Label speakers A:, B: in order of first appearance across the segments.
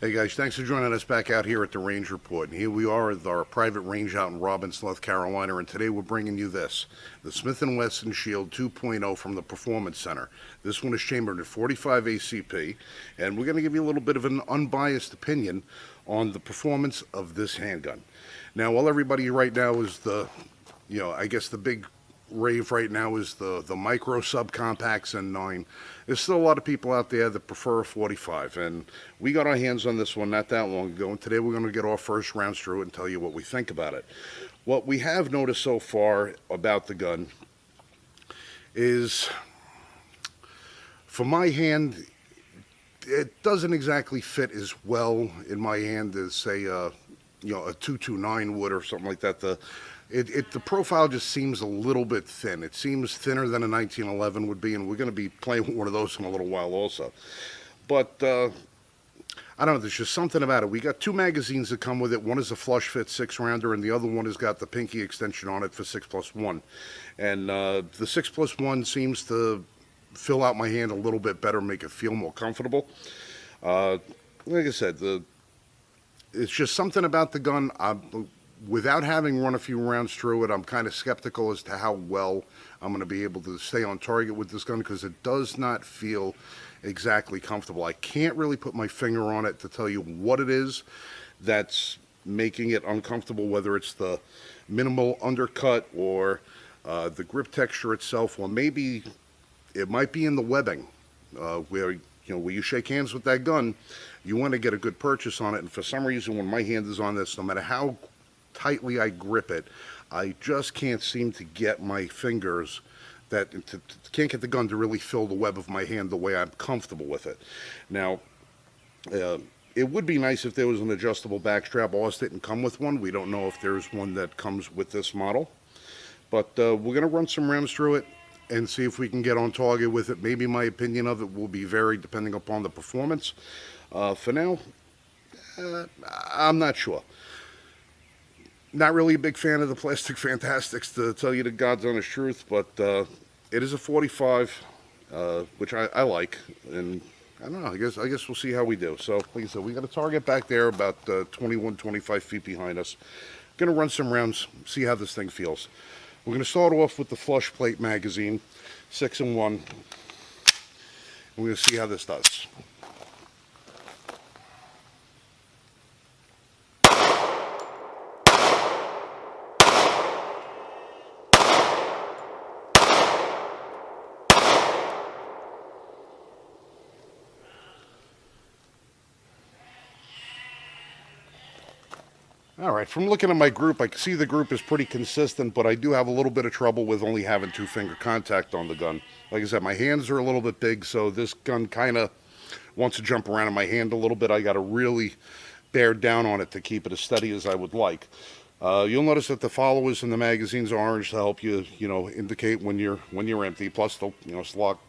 A: Hey guys, thanks for joining us back out here at the Range Report. And here we are at our private range out in Robbins, North Carolina, and today we're bringing you this, the Smith and Wesson Shield 2.0 from the Performance Center. This one is chambered at 45 ACP, and we're going to give you a little bit of an unbiased opinion on the performance of this handgun. Now, while everybody right now is I guess the big rave right now is the micro subcompacts and 9. There's still a lot of people out there that prefer a 45, and we got our hands on this one not that long ago, and today we're going to get our first rounds through it and tell you what we think about it. What we have noticed so far about the gun is, for my hand, it doesn't exactly fit as well in my hand as, say, a 229 would or something like that. The profile just seems a little bit thin. It seems thinner than a 1911 would be, and we're going to be playing with one of those in a little while also. But I don't know, there's just something about it. We got two magazines that come with it. One is a flush fit 6-rounder, and the other one has got the pinky extension on it for 6+1. And the 6+1 seems to fill out my hand a little bit better, make it feel more comfortable. Like I said, it's just something about the gun. Without having run a few rounds through it, I'm kind of skeptical as to how well I'm going to be able to stay on target with this gun, because it does not feel exactly comfortable. I can't really put my finger on it to tell you what it is that's making it uncomfortable, whether it's the minimal undercut or the grip texture itself, or maybe it might be in the webbing, where you shake hands with that gun, you want to get a good purchase on it, and for some reason when my hand is on this, no matter how tightly I grip it, I just can't seem to get my fingers can't get the gun to really fill the web of my hand the way I'm comfortable with it. Now, it would be nice if there was an adjustable back strap. Ours didn't come with one. We don't know if there's one that comes with this model, but we're going to run some rounds through it and see if we can get on target with it. Maybe my opinion of it will be varied depending upon the performance. For now, I'm not sure. Not really a big fan of the Plastic Fantastics, to tell you the God's honest truth, but it is a 45, which I like, and I don't know, I guess we'll see how we do. So, like I said, we got a target back there about 21, 25 feet behind us. Going to run some rounds, see how this thing feels. We're going to start off with the Flush Plate magazine, 6-in-1, and we're going to see how this does. All right, from looking at my group, I can see the group is pretty consistent, but I do have a little bit of trouble with only having 2-finger contact on the gun. Like I said, my hands are a little bit big, so this gun kind of wants to jump around in my hand a little bit. I got to really bear down on it to keep it as steady as I would like. You'll notice that the followers in the magazines are orange to help you, indicate when you're empty. Plus, the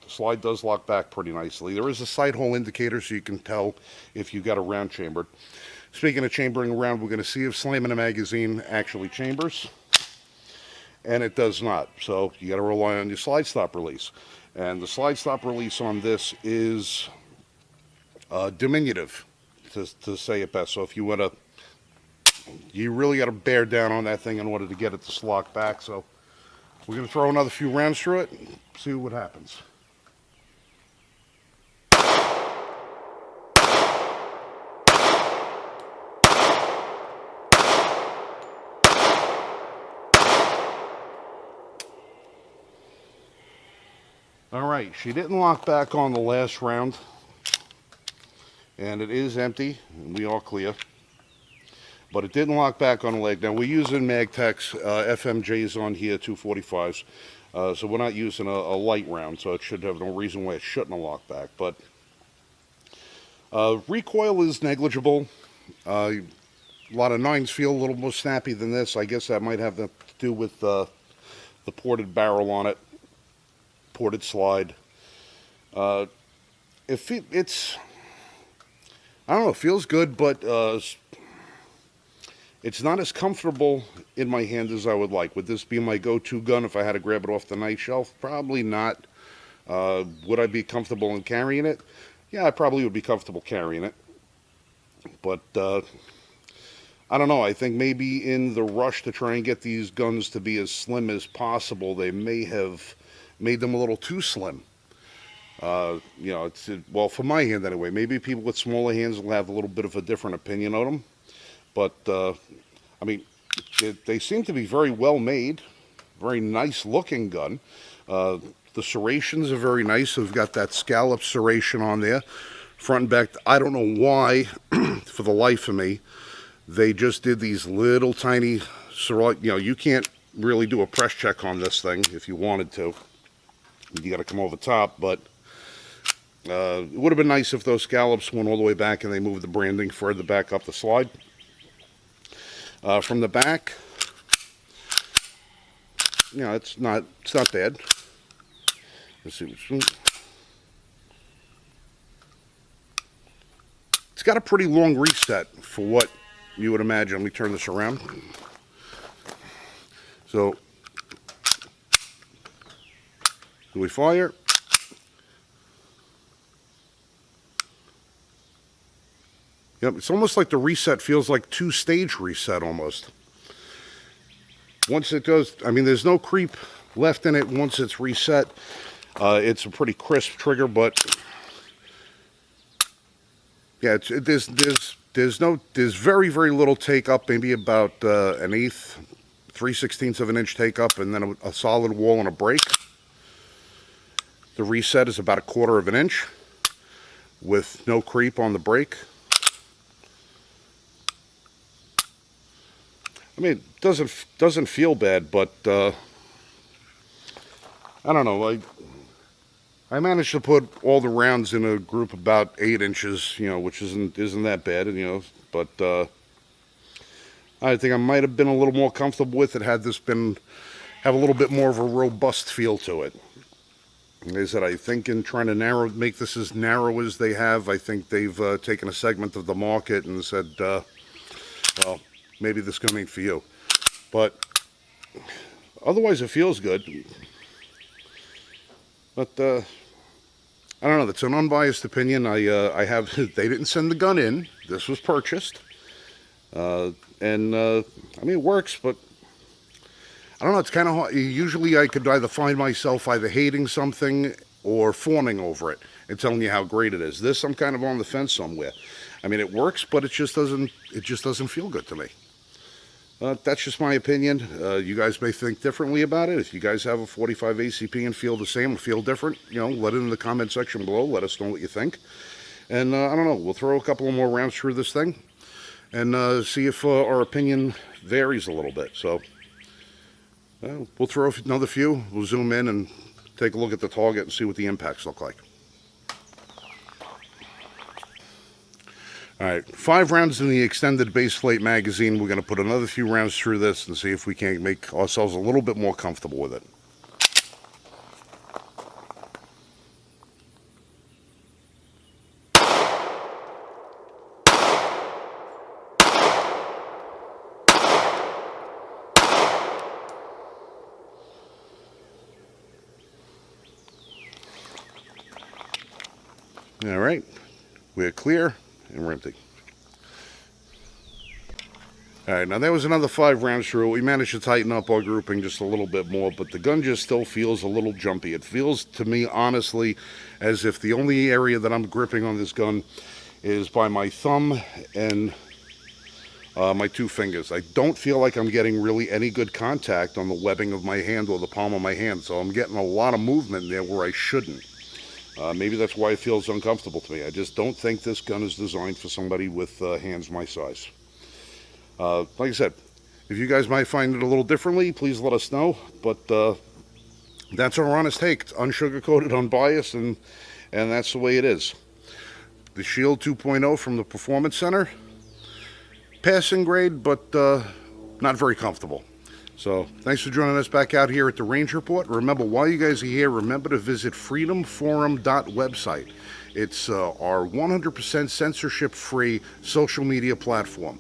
A: slide does lock back pretty nicely. There is a sight hole indicator, so you can tell if you got a round chambered. Speaking of chambering around, we're going to see if slamming a magazine actually chambers, and it does not. So you got to rely on your slide stop release, and the slide stop release on this is diminutive, to say it best. So if you really got to bear down on that thing in order to get it to lock back. So we're going to throw another few rounds through it and see what happens. All right, she didn't lock back on the last round, and it is empty, and we are clear, but it didn't lock back on the leg. Now, we're using Magtech's FMJs on here, 245s, so we're not using a light round, so it should have no reason why it shouldn't have locked back, but recoil is negligible. A lot of 9s feel a little more snappy than this. I guess that might have to do with the ported barrel on it. Ported slide. It's I don't know, it feels good, but it's not as comfortable in my hand as I would like. Would this be my go-to gun if I had to grab it off the night shelf? Probably not. Would I be comfortable in carrying it? Yeah, I probably would be comfortable carrying it. But I don't know. I think maybe in the rush to try and get these guns to be as slim as possible, they may have made them a little too slim. Well, for my hand anyway. Maybe people with smaller hands will have a little bit of a different opinion on them. But, I mean, they seem to be very well made, very nice looking gun. The serrations are very nice. We've got that scallop serration on there, front and back. I don't know why, for the life of me, they just did these little tiny, you can't really do a press check on this thing if you wanted to. You got to come over top, but it would have been nice if those scallops went all the way back and they moved the branding further back up the slide. From the back, it's not bad. Let's see. It's got a pretty long reset for what you would imagine. Let me turn this around. So, do we fire? Yep, it's almost like the reset feels like two-stage reset almost. Once it goes, I mean, there's no creep left in it once it's reset. It's a pretty crisp trigger, but yeah, there's very, very little take up, maybe about an eighth, 3/16 of an inch take up, and then a solid wall and a break. The reset is about 1/4 of an inch with no creep on the break. I mean, it doesn't feel bad, but I don't know. I managed to put all the rounds in a group about 8 inches, which isn't that bad, But I think I might have been a little more comfortable with it had this have a little bit more of a robust feel to it. Like I said, I think in trying to make this as narrow as they have, I think they've taken a segment of the market and said, well, maybe this gun ain't for you. But otherwise, it feels good. But I don't know. That's an unbiased opinion. I have. They didn't send the gun in. This was purchased, I mean, it works, but I don't know. It's kind of hard. Usually, I could either find myself either hating something or fawning over it and telling you how great it is. This, I'm kind of on the fence somewhere. I mean, it works, but it just doesn't feel good to me. That's just my opinion. You guys may think differently about it. If you guys have a 45 ACP and feel the same or feel different, let it in the comment section below. Let us know what you think. And I don't know, we'll throw a couple of more rounds through this thing and see if our opinion varies a little bit. So we'll throw another few. We'll zoom in and take a look at the target and see what the impacts look like. All right, 5 rounds in the extended base plate magazine. We're going to put another few rounds through this and see if we can make ourselves a little bit more comfortable with it. All right, we're clear. And we're empty. All right, now there was another 5 rounds through. We managed to tighten up our grouping just a little bit more, but the gun just still feels a little jumpy. It feels to me, honestly, as if the only area that I'm gripping on this gun is by my thumb and my 2 fingers. I don't feel like I'm getting really any good contact on the webbing of my hand or the palm of my hand, so I'm getting a lot of movement there where I shouldn't. Maybe that's why it feels uncomfortable to me. I just don't think this gun is designed for somebody with hands my size. Like I said, if you guys might find it a little differently, please let us know. But that's our honest take. It's unsugar-coated, unbiased, and that's the way it is. The Shield 2.0 from the Performance Center. Passing grade, but not very comfortable. So, thanks for joining us back out here at the Range Report. Remember, while you guys are here, remember to visit freedomforum.website. It's our 100% censorship-free social media platform.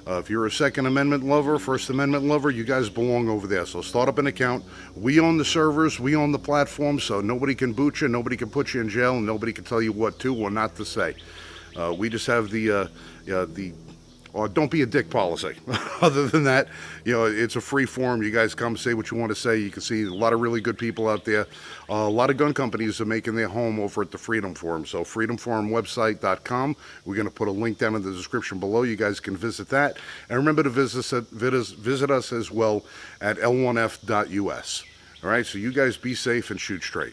A: If you're a Second Amendment lover, First Amendment lover, you guys belong over there. So start up an account. We own the servers, we own the platform, so nobody can boot you, nobody can put you in jail, and nobody can tell you what to or not to say. We just have the don't be a dick policy. Other than that, it's a free forum. You guys come say what you want to say. You can see a lot of really good people out there. A lot of gun companies are making their home over at the Freedom Forum. So freedomforumwebsite.com. We're going to put a link down in the description below. You guys can visit that. And remember to visit us as well at l1f.us. All right, so you guys be safe and shoot straight.